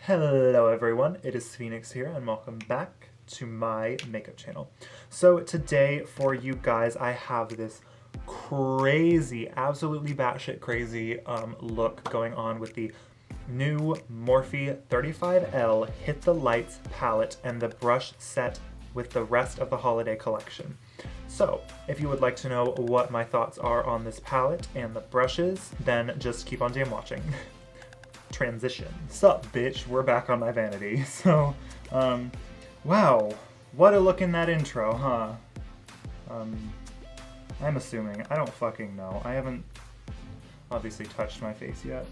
Hello everyone, it is Phoenix here and welcome back to my makeup channel. So today for you guys I have this crazy, absolutely batshit crazy look going on with the new Morphe 35L Hit the Lights palette and the brush set with the rest of the holiday collection. So if you would like to know what my thoughts are on this palette and the brushes, then just keep on damn watching. Transition. Sup, bitch? We're back on my vanity. So, wow, what a look in that intro, huh? I'm assuming. I don't fucking know. I haven't obviously touched my face yet.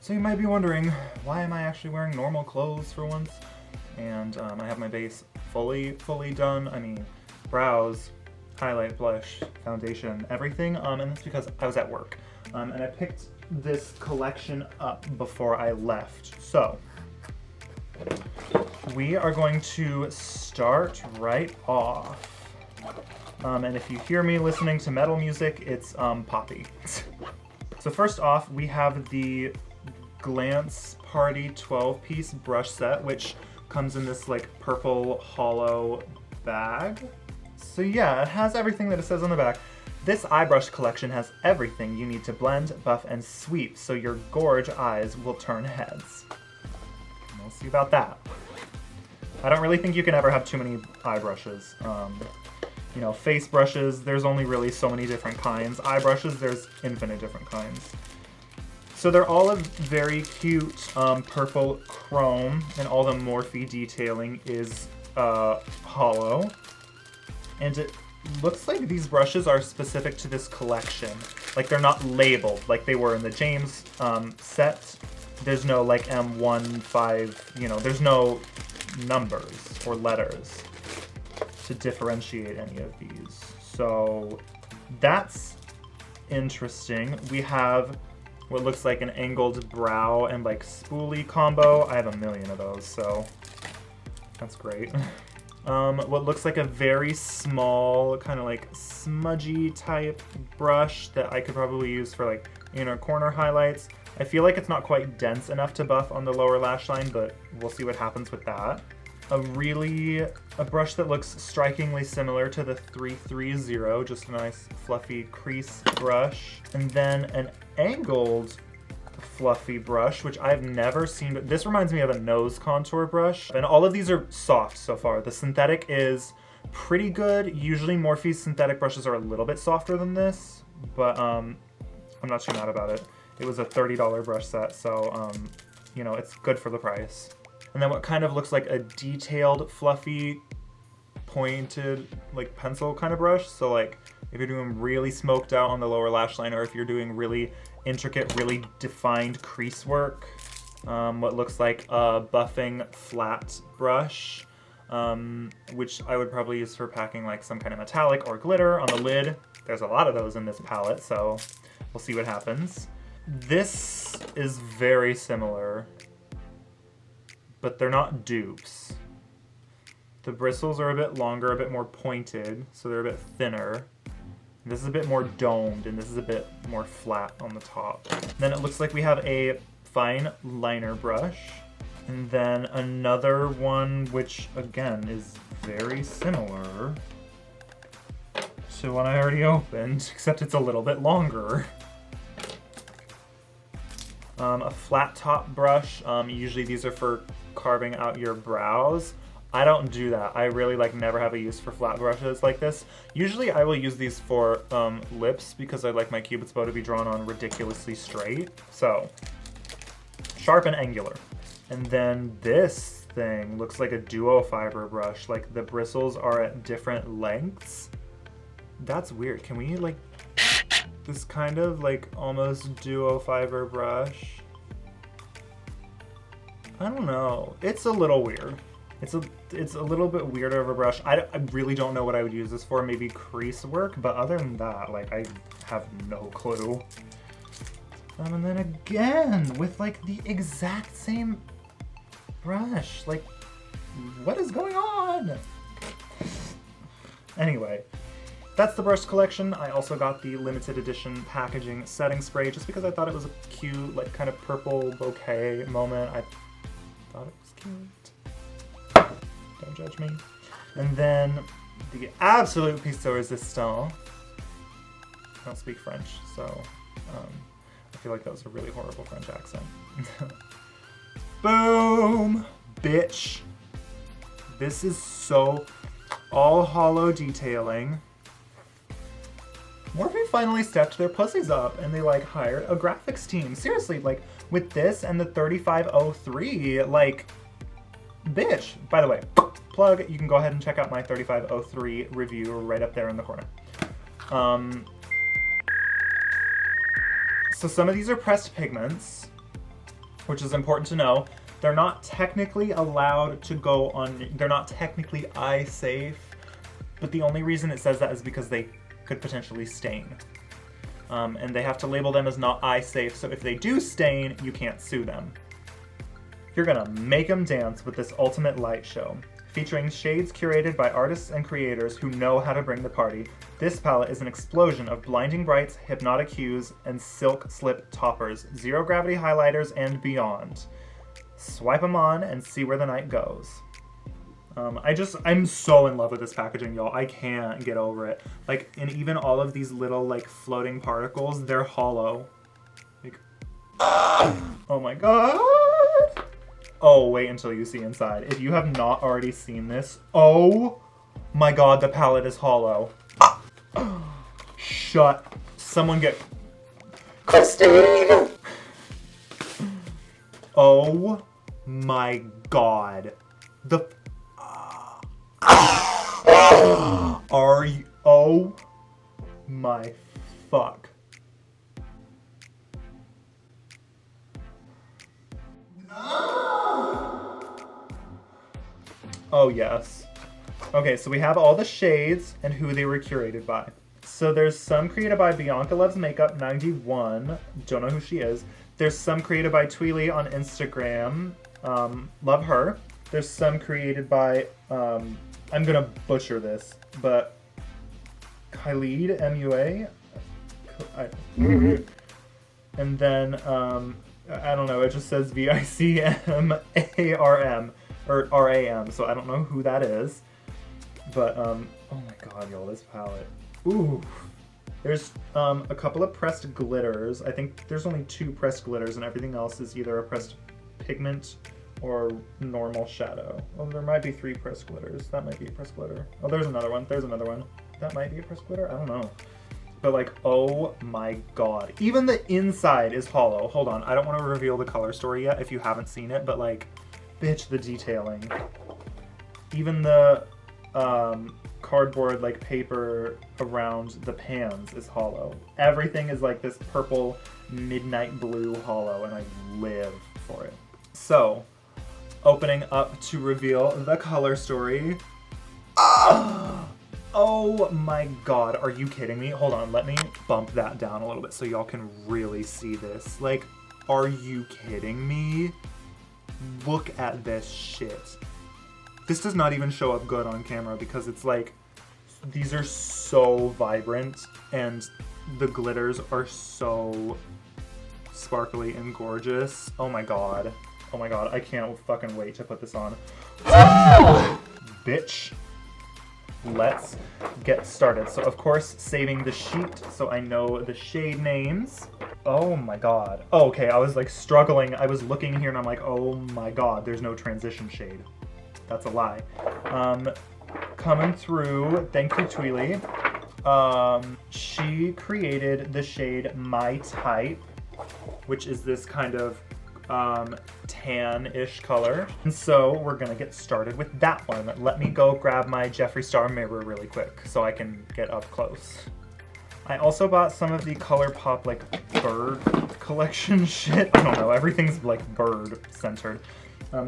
So you might be wondering, why am I actually wearing normal clothes for once? And I have my base fully done. I mean, brows, highlight, blush, foundation, everything. And that's because I was at work. And I picked this collection up before I left. So we are going to start right off. And if you hear me listening to metal music, it's poppy. So first off, we have the Glance Party 12-piece brush set, which comes in this like purple hollow bag. So yeah, it has everything that it says on the back. This eye brush collection has everything you need to blend, buff, and sweep, so your gorge eyes will turn heads. We'll see about that. I don't really think you can ever have too many eye brushes. You know, face brushes, there's only really so many different kinds. Eye brushes, there's infinite different kinds. So they're all a very cute purple chrome, and all the Morphe detailing is hollow. And it looks like these brushes are specific to this collection. Like they're not labeled like they were in the James set. There's no like M15, you know, there's no numbers or letters to differentiate any of these. So that's interesting. We have what looks like an angled brow and like spoolie combo. I have a million of those, so that's great. What looks like a very small, kind of like smudgy type brush that I could probably use for like inner corner highlights. I feel like it's not quite dense enough to buff on the lower lash line, but we'll see what happens with that. A brush that looks strikingly similar to the 330, just a nice fluffy crease brush. And then an angled fluffy brush, which I've never seen, but this reminds me of a nose contour brush. And all of these are soft so far. The synthetic is pretty good. Usually Morphe's synthetic brushes are a little bit softer than this, but I'm not too mad about it. It was a $30 brush set, so you know, it's good for the price. And then what kind of looks like a detailed, fluffy, pointed, like pencil kind of brush. So like if you're doing really smoked out on the lower lash line, or if you're doing really intricate, really defined crease work, what looks like a buffing flat brush, which I would probably use for packing like some kind of metallic or glitter on the lid. There's a lot of those in this palette, so we'll see what happens. This is very similar, but they're not dupes. The bristles are a bit longer, a bit more pointed, so they're a bit thinner. This is a bit more domed, and this is a bit more flat on the top. Then it looks like we have a fine liner brush, and then another one which, again, is very similar to one I already opened, except it's a little bit longer. A flat top brush. Usually these are for carving out your brows. I don't do that. I really like never have a use for flat brushes like this. Usually I will use these for lips because I like my cupid's bow to be drawn on ridiculously straight. So sharp and angular. And then this thing looks like a duo fiber brush. Like the bristles are at different lengths. That's weird. Can we like this kind of like almost duo fiber brush? I don't know. It's a little weird. It's a little bit weirder of a brush. I really don't know what I would use this for. Maybe crease work, but other than that, like I have no clue. And then again with like the exact same brush. Like, what is going on? Anyway, that's the brush collection. I also got the limited edition packaging setting spray just because I thought it was a cute, like, kind of purple bouquet moment. I thought it was cute. Don't judge me. And then the absolute piece de resistance. I don't speak French, so I feel like that was a really horrible French accent. Boom! Bitch! This is so all hollow detailing. Morphe finally stepped their pussies up and they like hired a graphics team. Seriously, like with this and the 3503, like, bitch. By the way, plug, you can go ahead and check out my 3503 review right up there in the corner. So some of these are pressed pigments, which is important to know. They're not technically allowed to go on, they're not technically eye safe, but the only reason it says that is because they could potentially stain. And they have to label them as not eye safe, so if they do stain, you can't sue them. You're gonna make them dance with this ultimate light show. Featuring shades curated by artists and creators who know how to bring the party, this palette is an explosion of blinding brights, hypnotic hues, and silk slip toppers, zero gravity highlighters, and beyond. Swipe them on and see where the night goes. I'm so in love with this packaging, y'all. I can't get over it. Like, and even all of these little, like, floating particles, they're hollow. Like, oh my god! Oh, wait until you see inside. If you have not already seen this, oh my god, the palette is hollow. Shut. Someone get... Christine! Oh my god. The... Are you... Oh my fuck. Oh yes. Okay, so we have all the shades and who they were curated by. So there's some created by Bianca Loves Makeup 91. Don't know who she is. There's some created by Tweely on Instagram. Love her. There's some created by, I'm gonna butcher this, but Khalid, M-U-A? And then, I don't know, it just says V-I-C-M-A-R-M, or R-A-M, so I don't know who that is. But, oh my god, y'all, this palette. Ooh. There's a couple of pressed glitters. I think there's only 2 pressed glitters and everything else is either a pressed pigment or normal shadow. Oh, there might be 3 pressed glitters. That might be a pressed glitter. Oh, there's another one. There's another one. That might be a pressed glitter. I don't know. But like, oh my god. Even the inside is hollow. Hold on. I don't want to reveal the color story yet if you haven't seen it, but like, bitch, the detailing. Even the cardboard like paper around the pans is hollow. Everything is like this purple midnight blue hollow and I live for it. So, opening up to reveal the color story. Oh my god, are you kidding me? Hold on, let me bump that down a little bit so y'all can really see this. Like, are you kidding me? Look at this shit. This does not even show up good on camera because it's like, these are so vibrant and the glitters are so sparkly and gorgeous. Oh my god. Oh my god, I can't fucking wait to put this on. Bitch. Let's get started. So of course, saving the sheet so I know the shade names. Oh my god. Oh, okay, I was like struggling. I was looking here and I'm like, oh my god, there's no transition shade. That's a lie. Coming through, thank you, Tweely. She created the shade My Type, which is this kind of tan-ish color. And so we're gonna get started with that one. Let me go grab my Jeffree Star mirror really quick so I can get up close. I also bought some of the ColourPop like bird collection shit. I don't know, everything's like bird centered.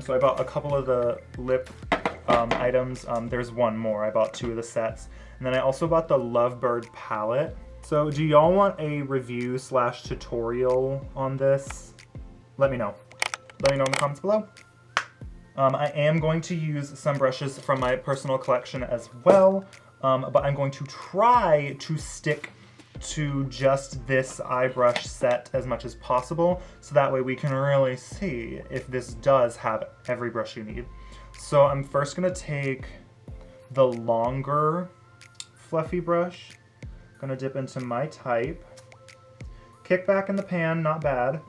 So I bought a couple of the lip items. There's one more. I bought 2 of the sets. And then I also bought the Lovebird palette. So do y'all want a review / tutorial on this? Let me know. Let me know in the comments below. I am going to use some brushes from my personal collection as well. but I'm going to try to stick to just this eye brush set as much as possible, so that way we can really see if this does have every brush you need. So I'm first gonna take the longer fluffy brush, gonna dip into my type, kick back in the pan, not bad,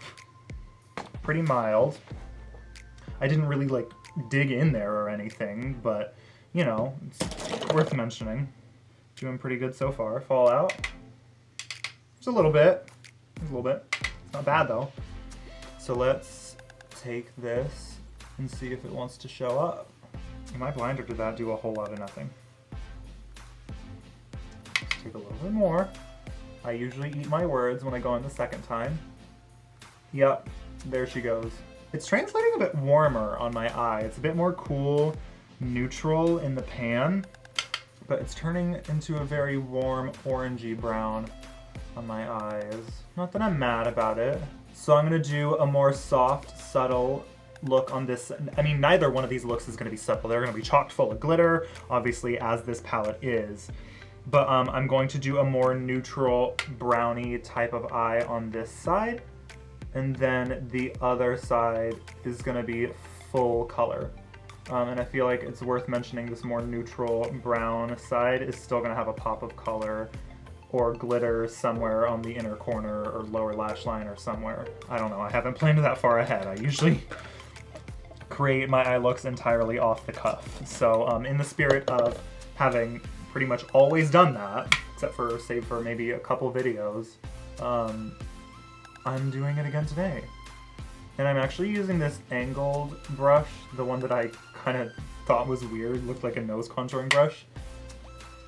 pretty mild. I didn't really like dig in there or anything, but you know, it's worth mentioning. Doing pretty good so far. Fallout. Just a little bit. Just a little bit. It's not bad though. So let's take this and see if it wants to show up. Am I blind or did that do a whole lot of nothing? Let's take a little bit more. I usually eat my words when I go in the second time. Yep, there she goes. It's translating a bit warmer on my eye. It's a bit more cool, neutral in the pan, but it's turning into a very warm orangey brown on my eyes. Not that I'm mad about it. So I'm gonna do a more soft, subtle look on this. I mean, neither one of these looks is gonna be subtle. They're gonna be chock full of glitter, obviously, as this palette is. But I'm going to do a more neutral, browny type of eye on this side. And then the other side is gonna be full color. And I feel like it's worth mentioning this more neutral brown side is still gonna have a pop of color or glitter somewhere on the inner corner or lower lash line or somewhere. I don't know, I haven't planned that far ahead. I usually create my eye looks entirely off the cuff. So in the spirit of having pretty much always done that, except for save for maybe a couple videos, I'm doing it again today. And I'm actually using this angled brush, the one that I kind of thought was weird, looked like a nose contouring brush.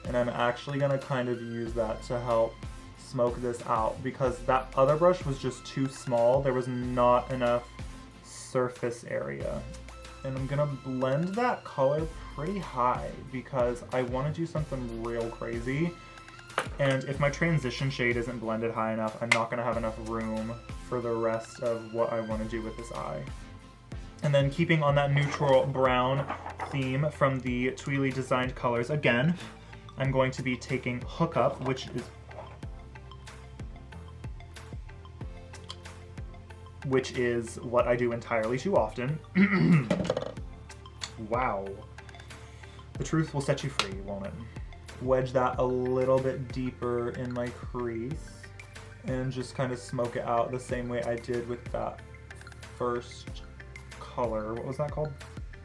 And I'm actually gonna kind of use that to help smoke this out because that other brush was just too small. There was not enough surface area. And I'm gonna blend that color pretty high because I wanna do something real crazy. And if my transition shade isn't blended high enough, I'm not gonna have enough room for the rest of what I wanna do with this eye. And then keeping on that neutral brown theme from the Tweely designed colors again, I'm going to be taking Hookup, which is what I do entirely too often. Wow. The truth will set you free, won't it? Wedge that a little bit deeper in my crease and just kind of smoke it out the same way I did with that first color. What was that called?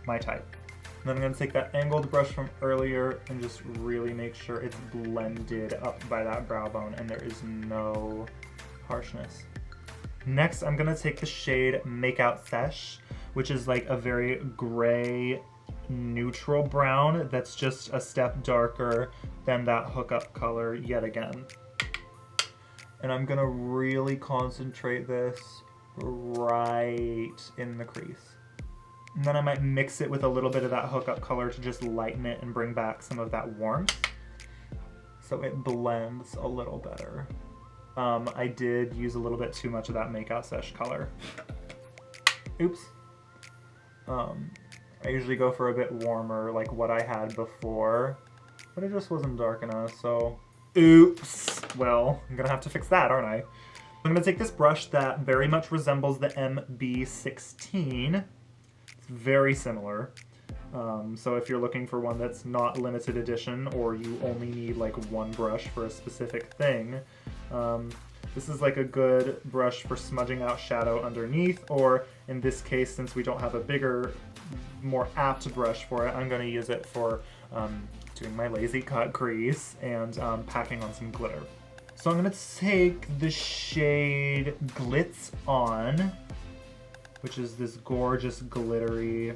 My Type. And then I'm going to take that angled brush from earlier and just really make sure it's blended up by that brow bone and there is no harshness. Next, I'm going to take the shade Makeout Sesh, which is like a very gray, neutral brown that's just a step darker than that Hookup color yet again. And I'm going to really concentrate this right in the crease. And then I might mix it with a little bit of that Hookup color to just lighten it and bring back some of that warmth so it blends a little better. I did use a little bit too much of that Makeout Sesh color. Oops. I usually go for a bit warmer, like what I had before, but it just wasn't dark enough, so oops. Well, I'm gonna have to fix that, aren't I? I'm gonna take this brush that very much resembles the MB16. It's very similar. So if you're looking for one that's not limited edition or you only need like one brush for a specific thing, this is like a good brush for smudging out shadow underneath, or in this case, since we don't have a bigger, more apt brush for it, I'm going to use it for doing my lazy cut crease and packing on some glitter. So I'm going to take the shade Glitz On, which is this gorgeous glittery,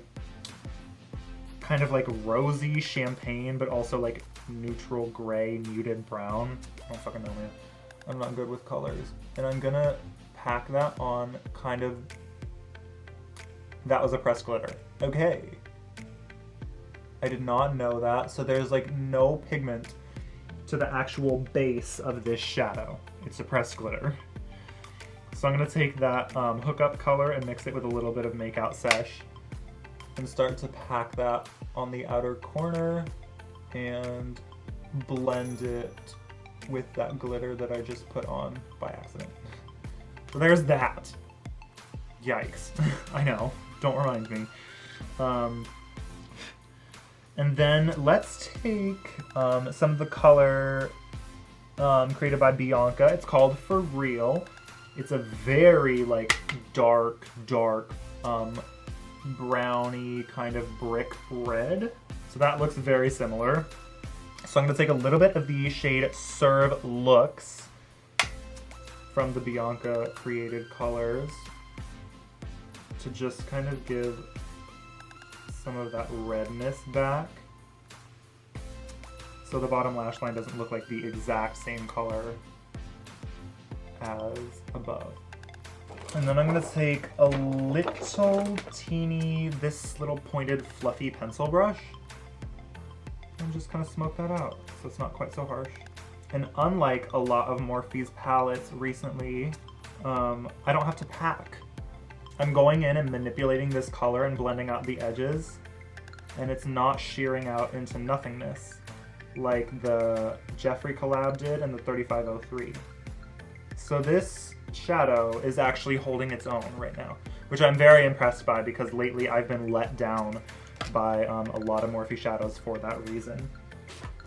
kind of like rosy champagne, but also like neutral gray, muted brown. I don't fucking know, man. I'm not good with colors. And I'm gonna pack that on kind of, that was a pressed glitter. Okay. I did not know that. So there's like no pigment to the actual base of this shadow. It's a pressed glitter. So I'm gonna take that Hookup color and mix it with a little bit of Makeout Sesh and start to pack that on the outer corner and blend it with that glitter that I just put on by accident. So there's that. Yikes. I know. Don't remind me. And then let's take some of the color created by Bianca. It's called For Real. It's a very like dark browny kind of brick red. So that looks very similar. So I'm gonna take a little bit of the shade Serve Looks from the Bianca created colors to just kind of give some of that redness back. So the bottom lash line doesn't look like the exact same color as above. And then I'm gonna take a little teeny, this little pointed fluffy pencil brush and just kind of smoke that out so it's not quite so harsh. And unlike a lot of Morphe's palettes recently, I don't have to pack. I'm going in and manipulating this color and blending out the edges, and it's not shearing out into nothingness like the Jeffree collab did in the 3503. So this shadow is actually holding its own right now, which I'm very impressed by because lately I've been let down by a lot of Morphe shadows for that reason.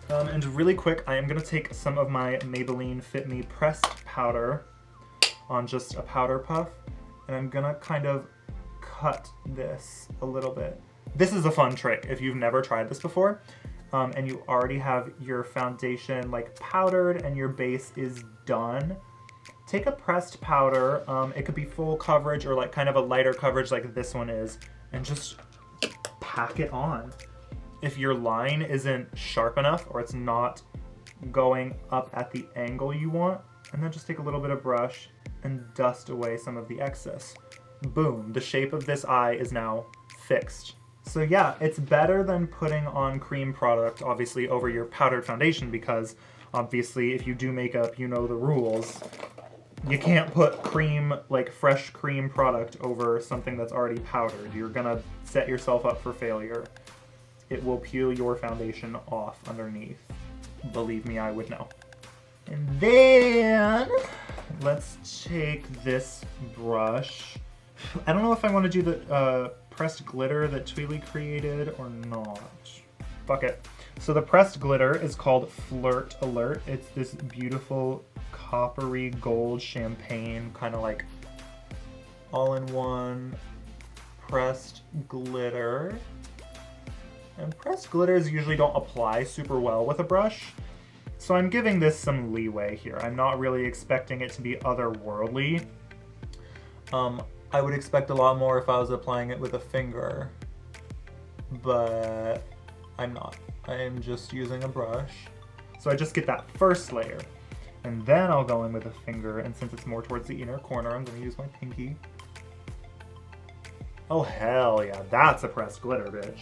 And really quick, I am going to take some of my Maybelline Fit Me pressed powder on just a powder puff, and I'm going to kind of cut this a little bit. This is a fun trick if you've never tried this before, and you already have your foundation like powdered and your base is done. Take a pressed powder, it could be full coverage or like kind of a lighter coverage like this one is, and just pack it on. If your line isn't sharp enough or it's not going up at the angle you want, and then just take a little bit of brush and dust away some of the excess. Boom, the shape of this eye is now fixed. So yeah, it's better than putting on cream product, obviously, over your powdered foundation, because obviously if you do makeup, you know the rules. You can't put cream, like fresh cream product over something that's already powdered. You're gonna set yourself up for failure. It will peel your foundation off underneath. Believe me, I would know. And then let's take this brush. I don't know if I want to do the pressed glitter that Tweely created or not. Fuck it. So the pressed glitter is called Flirt Alert. It's this beautiful coppery gold champagne, kind of like all-in-one pressed glitter. And pressed glitters usually don't apply super well with a brush, so I'm giving this some leeway here. I'm not really expecting it to be otherworldly. I would expect a lot more if I was applying it with a finger, but I'm not. I am just using a brush. So I just get that first layer, and then I'll go in with a finger, and since it's more towards the inner corner, I'm gonna use my pinky. Oh hell yeah, that's a pressed glitter, bitch.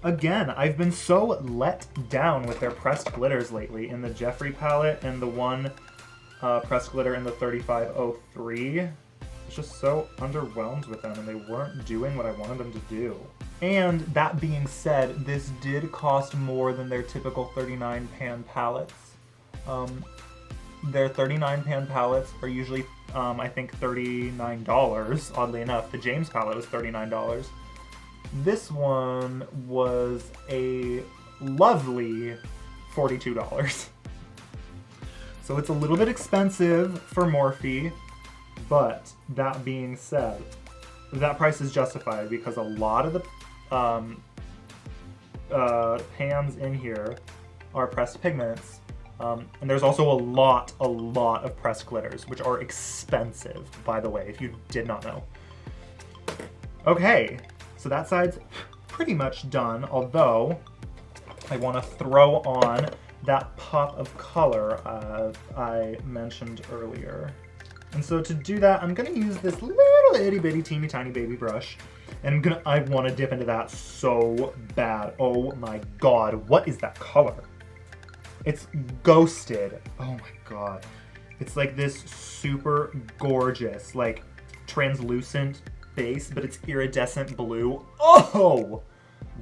Again, I've been so let down with their pressed glitters lately in the Jeffree palette and the one pressed glitter in the 3503. I was just so underwhelmed with them, and they weren't doing what I wanted them to do. And that being said, this did cost more than their typical 39 pan palettes. Their 39 pan palettes are usually, I think, $39. Oddly enough, the James palette was $39. This one was a lovely $42. So it's a little bit expensive for Morphe, but that being said, that price is justified because a lot of the pans in here are pressed pigments, and there's also a lot of pressed glitters, which are expensive, by the way, if you did not know. Okay. So that side's pretty much done, although I want to throw on that pop of color I mentioned earlier. And so to do that, I'm going to use this little itty bitty teeny tiny baby brush, and I want to dip into that so bad. Oh my god, what is that color? It's Ghosted. Oh my god. It's like this super gorgeous, like translucent base, but it's iridescent blue. Oh!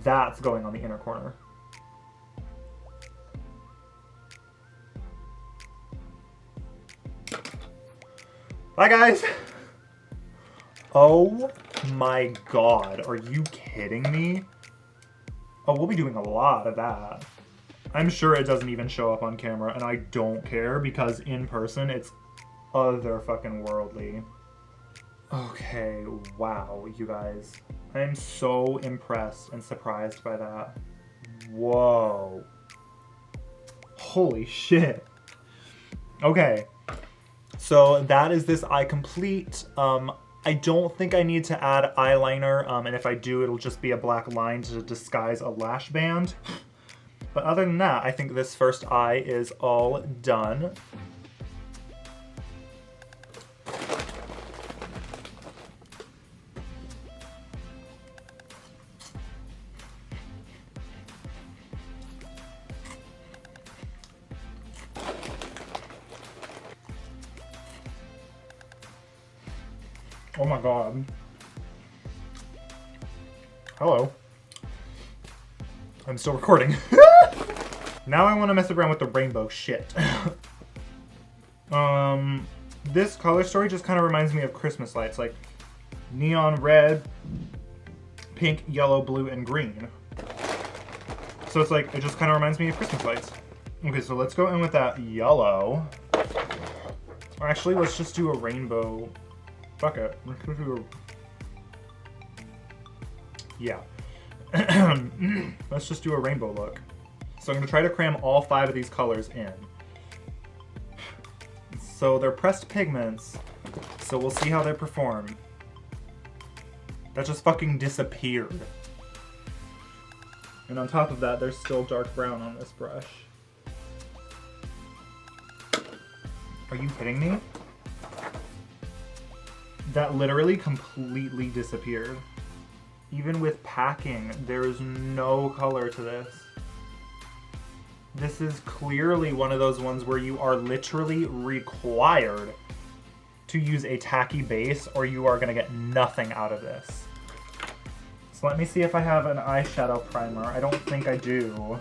That's going on the inner corner. Bye, guys. Oh my God, are you kidding me? Oh, we'll be doing a lot of that. I'm sure it doesn't even show up on camera, and I don't care because in person it's other fucking worldly. Okay, wow, you guys. I am so impressed and surprised by that. Whoa. Holy shit. Okay, so that is this eye complete. I don't think I need to add eyeliner, and if I do, it'll just be a black line to disguise a lash band. But other than that, I think this first eye is all done. Oh my God. Hello. I'm still recording. Now I want to mess around with the rainbow shit. This color story just kind of reminds me of Christmas lights, like neon red, pink, yellow, blue, and green. So it's like, it just kind of reminds me of Christmas lights. Okay, so let's go in with that yellow. Or actually, let's just do a rainbow. Fuck it. Let's go do a... Yeah. Let's just do a rainbow look. So I'm going to try to cram all 5 of these colors in. So they're pressed pigments, so we'll see how they perform. That just fucking disappeared. And on top of that, there's still dark brown on this brush. Are you kidding me? That literally completely disappeared. Even with packing, there is no color to this. This is clearly one of those ones where you are literally required to use a tacky base or you are gonna get nothing out of this. So let me see if I have an eyeshadow primer. I don't think I do.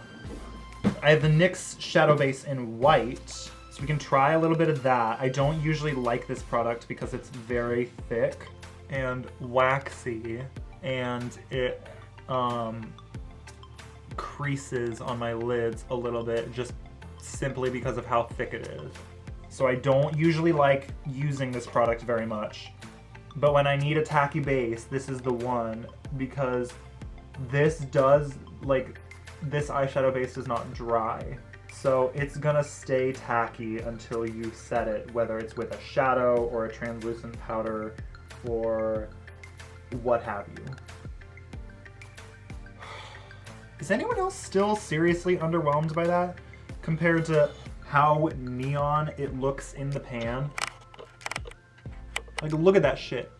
I have the NYX shadow base in white, so we can try a little bit of that. I don't usually like this product because it's very thick and waxy, and it creases on my lids a little bit just simply because of how thick it is. So I don't usually like using this product very much. But when I need a tacky base, this is the one, because this does, like, this eyeshadow base does not dry. So it's gonna stay tacky until you set it, whether it's with a shadow or a translucent powder or what have you. Is anyone else still seriously underwhelmed by that compared to how neon it looks in the pan? Like, look at that shit.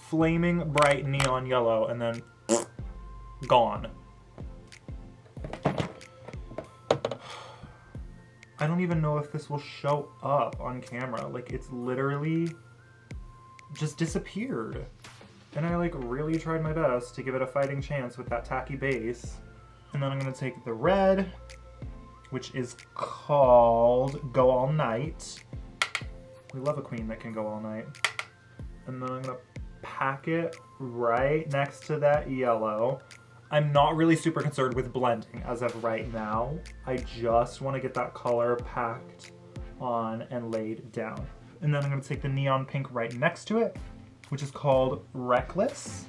Flaming bright neon yellow and then gone. I don't even know if this will show up on camera. Like, it's literally just disappeared. And I, like, really tried my best to give it a fighting chance with that tacky base. And then I'm gonna take the red, which is called Go All Night. We love a queen that can go all night. And then I'm gonna pack it right next to that yellow. I'm not really super concerned with blending as of right now. I just want to get that color packed on and laid down. And then I'm going to take the neon pink right next to it, which is called Reckless.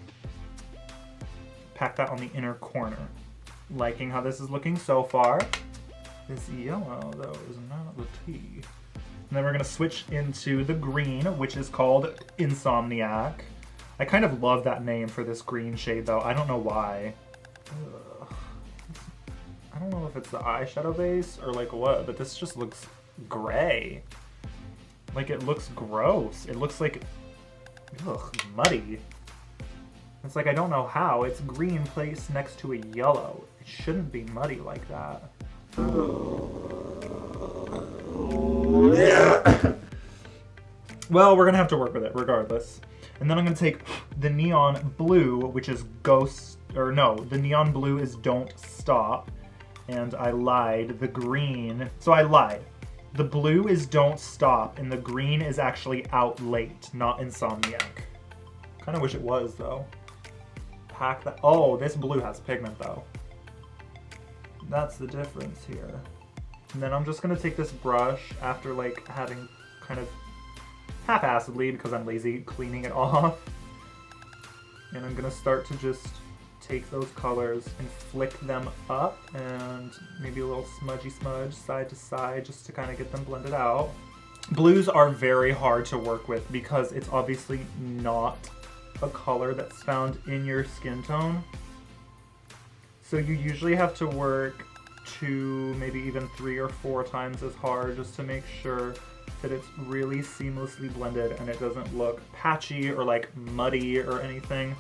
Pack that on the inner corner. Liking how this is looking so far. This yellow, though, is not the tea. And then we're going to switch into the green, which is called Insomniac. I kind of love that name for this green shade, though. I don't know why. Ugh. I don't know if it's the eyeshadow base or like what, but this just looks gray. Like, it looks gross. It looks like, ugh, muddy. It's like, I don't know how. It's green placed next to a yellow. It shouldn't be muddy like that. Well, we're gonna have to work with it regardless. And then I'm gonna take the neon blue, which is Ghost, or no, the neon blue is Don't Stop. And I lied, the green, so I lied. The blue is Don't Stop, and the green is actually Out Late, not Insomniac. Kind of wish it was, though. Pack that. Oh, this blue has pigment, though. That's the difference here. And then I'm just going to take this brush after, like, having kind of half-assedly, because I'm lazy, cleaning it off. And I'm going to start to just take those colors and flick them up, and maybe a little smudgy smudge side to side just to kind of get them blended out. Blues are very hard to work with because it's obviously not a color that's found in your skin tone. So you usually have to work 2, maybe even 3 or 4 times as hard just to make sure that it's really seamlessly blended and it doesn't look patchy or like muddy or anything.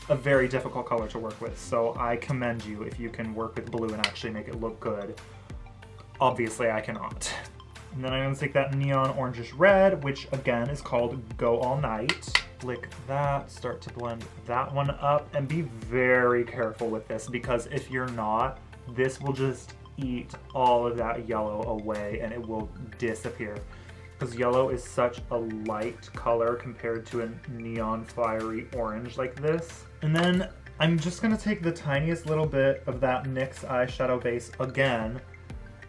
A very difficult color to work with, so I commend you if you can work with blue and actually make it look good. Obviously, I cannot. And then I'm going to take that neon orangish red, which again is called Go All Night. Flick that, start to blend that one up, and be very careful with this because if you're not, this will just eat all of that yellow away and it will disappear. Because yellow is such a light color compared to a neon fiery orange like this. And then I'm just going to take the tiniest little bit of that NYX eyeshadow base again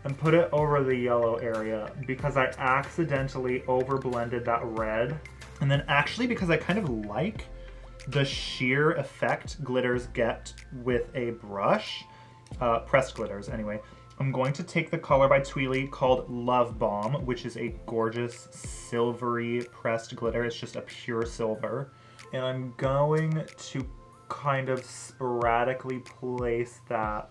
and put it over the yellow area because I accidentally overblended that red. And then actually because I kind of like the sheer effect glitters get with a brush, pressed glitters anyway, I'm going to take the color by Tweely called Love Bomb, which is a gorgeous silvery pressed glitter. It's just a pure silver. And I'm going to kind of sporadically place that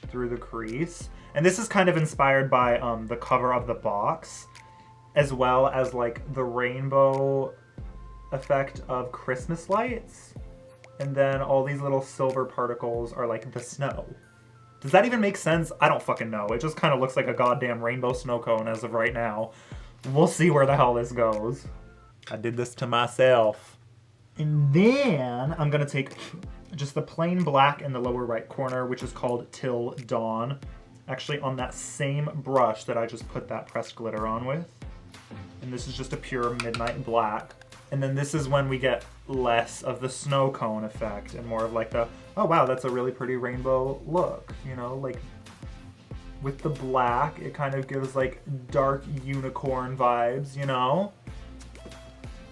through the crease. And this is kind of inspired by the cover of the box, as well as like the rainbow effect of Christmas lights. And then all these little silver particles are like the snow. Does that even make sense? I don't fucking know. It just kind of looks like a goddamn rainbow snow cone as of right now. We'll see where the hell this goes. I did this to myself. And then I'm gonna take just the plain black in the lower right corner, which is called Till Dawn. Actually on that same brush that I just put that pressed glitter on with. And this is just a pure midnight black. And then this is when we get less of the snow cone effect and more of like the, oh wow, that's a really pretty rainbow look. You know, like with the black, it kind of gives like dark unicorn vibes, you know?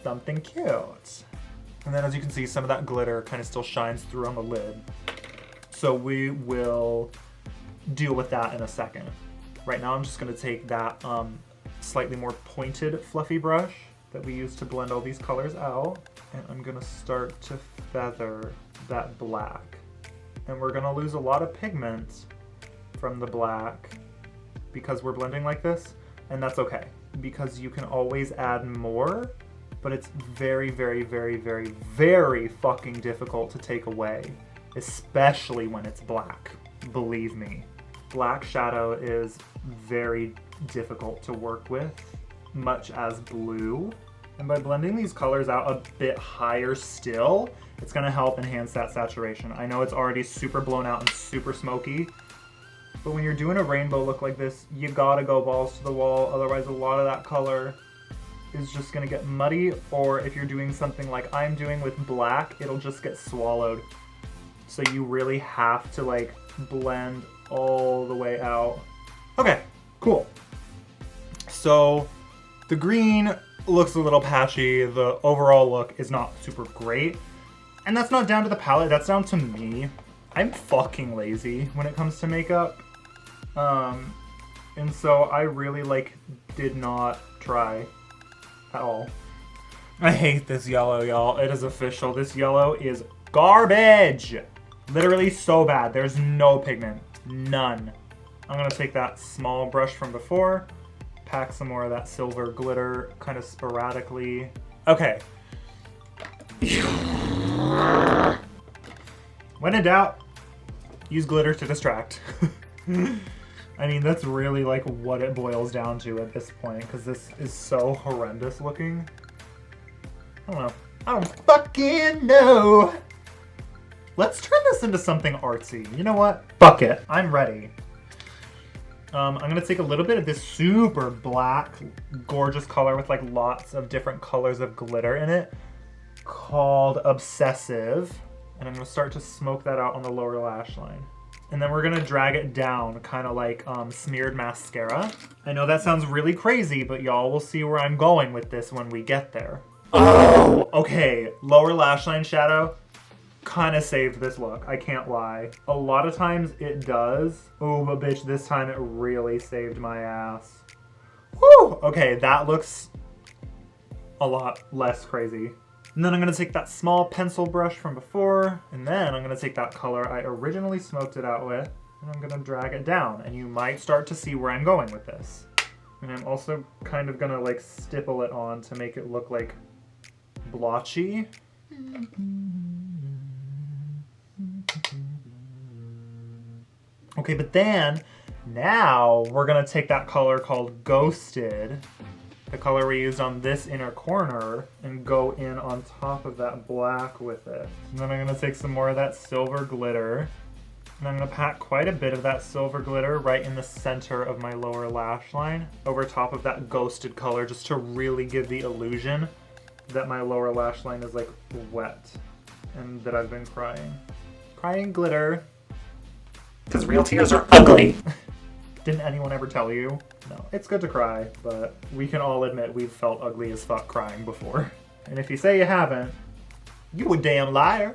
Something cute. And then as you can see, some of that glitter kind of still shines through on the lid. So we will deal with that in a second. Right now I'm just gonna take that slightly more pointed fluffy brush that we use to blend all these colors out, and I'm gonna start to feather that black. And we're gonna lose a lot of pigment from the black because we're blending like this, and that's okay, because you can always add more, but it's very, very, very, very, very fucking difficult to take away, especially when it's black, believe me. Black shadow is very difficult to work with, much as blue. And by blending these colors out a bit higher still, it's gonna help enhance that saturation. I know it's already super blown out and super smoky, but when you're doing a rainbow look like this, you gotta go balls to the wall, otherwise a lot of that color is just gonna get muddy, or if you're doing something like I'm doing with black, it'll just get swallowed. So you really have to like blend all the way out. Okay, cool. So the green looks a little patchy. The overall look is not super great. And that's not down to the palette, that's down to me. I'm fucking lazy when it comes to makeup. And so I really like did not try at all. I hate this yellow, y'all. It is official. This yellow is garbage. Literally so bad. There's no pigment. None. I'm gonna take that small brush from before, pack some more of that silver glitter kind of sporadically. Okay. When in doubt, use glitter to distract. I mean, that's really like what it boils down to at this point, because this is so horrendous looking. I don't know. I don't fucking know. Let's turn this into something artsy. You know what? Fuck it. I'm ready. I'm gonna take a little bit of this super black, gorgeous color with like lots of different colors of glitter in it, called Obsessive. And I'm gonna start to smoke that out on the lower lash line. And then we're gonna drag it down, kind of like smeared mascara. I know that sounds really crazy, but y'all will see where I'm going with this when we get there. Oh, okay, lower lash line shadow kind of saved this look, I can't lie. A lot of times it does. Oh, but bitch, this time it really saved my ass. Woo! Okay, that looks a lot less crazy. And then I'm gonna take that small pencil brush from before, and then I'm gonna take that color I originally smoked it out with, and I'm gonna drag it down, and you might start to see where I'm going with this. And I'm also kind of gonna like stipple it on to make it look like blotchy. Okay, but then, now we're gonna take that color called Ghosted, the color we used on this inner corner, and go in on top of that black with it. And then I'm gonna take some more of that silver glitter, and I'm gonna pack quite a bit of that silver glitter right in the center of my lower lash line, over top of that Ghosted color, just to really give the illusion that my lower lash line is like wet, and that I've been crying. Crying glitter. Because real tears are ugly. Didn't anyone ever tell you? No, it's good to cry, but we can all admit we've felt ugly as fuck crying before. And if you say you haven't, you a damn liar.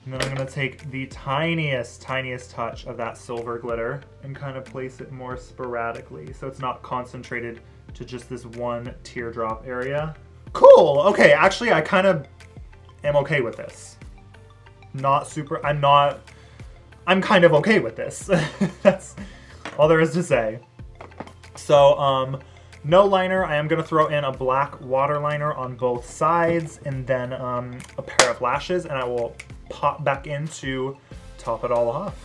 And then I'm gonna take the tiniest touch of that silver glitter and kind of place it more sporadically, so it's not concentrated to just this one teardrop area. Cool, okay, actually I kind of am okay with this. Not super, I'm kind of okay with this. That's all there is to say. So, no liner. I am going to throw in a black water liner on both sides, and then a pair of lashes, and I will pop back in to top it all off.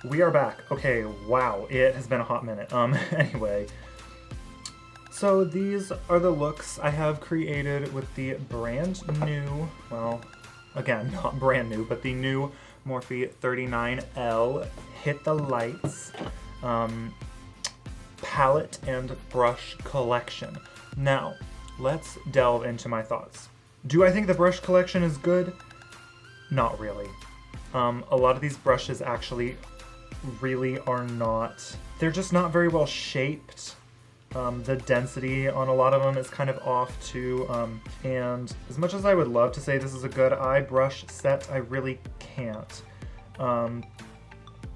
We are back. Okay, wow, it has been a hot minute. Anyway. So these are the looks I have created with the brand new, well, again, not brand new, but the new Morphe 39L Hit the Lights palette and brush collection. Now, let's delve into my thoughts. Do I think the brush collection is good? Not really. A lot of these brushes actually really are not, they're just not very well shaped. The density on a lot of them is kind of off too, and as much as I would love to say this is a good eye brush set, I really can't.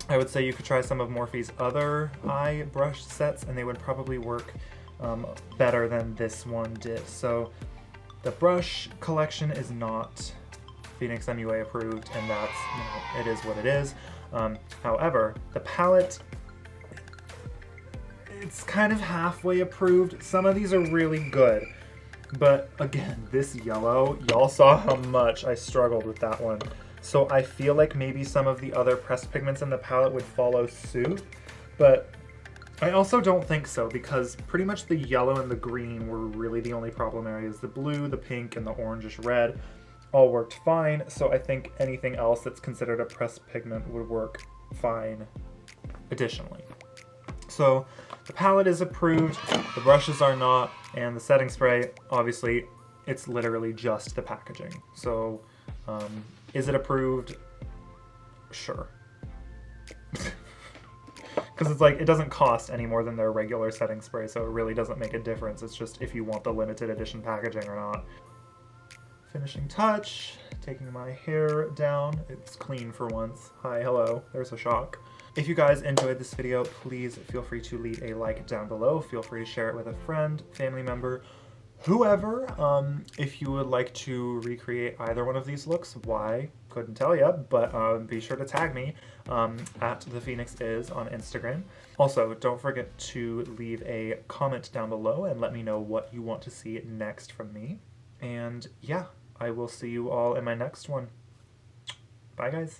I would say you could try some of Morphe's other eye brush sets and they would probably work better than this one did. So the brush collection is not Phoenix MUA approved, and that's, you know, it is what it is. However, the palette, it's kind of halfway approved. Some of these are really good, but again, this yellow, y'all saw how much I struggled with that one. So I feel like maybe some of the other pressed pigments in the palette would follow suit, but I also don't think so, because pretty much the yellow and the green were really the only problem areas. The blue, the pink, and the orangish red all worked fine, so I think anything else that's considered a pressed pigment would work fine additionally. So the palette is approved, the brushes are not, and the setting spray, obviously, it's literally just the packaging. So is it approved? Sure. Because it's like, it doesn't cost any more than their regular setting spray, so it really doesn't make a difference. It's just if you want the limited edition packaging or not. Finishing touch, taking my hair down. It's clean for once. Hi, hello, there's a shock. If you guys enjoyed this video, please feel free to leave a like down below. Feel free to share it with a friend, family member, whoever. If you would like to recreate either one of these looks, why? Couldn't tell you, but be sure to tag me at ThePhoenixIs on Instagram. Also, don't forget to leave a comment down below and let me know what you want to see next from me. And yeah, I will see you all in my next one. Bye, guys.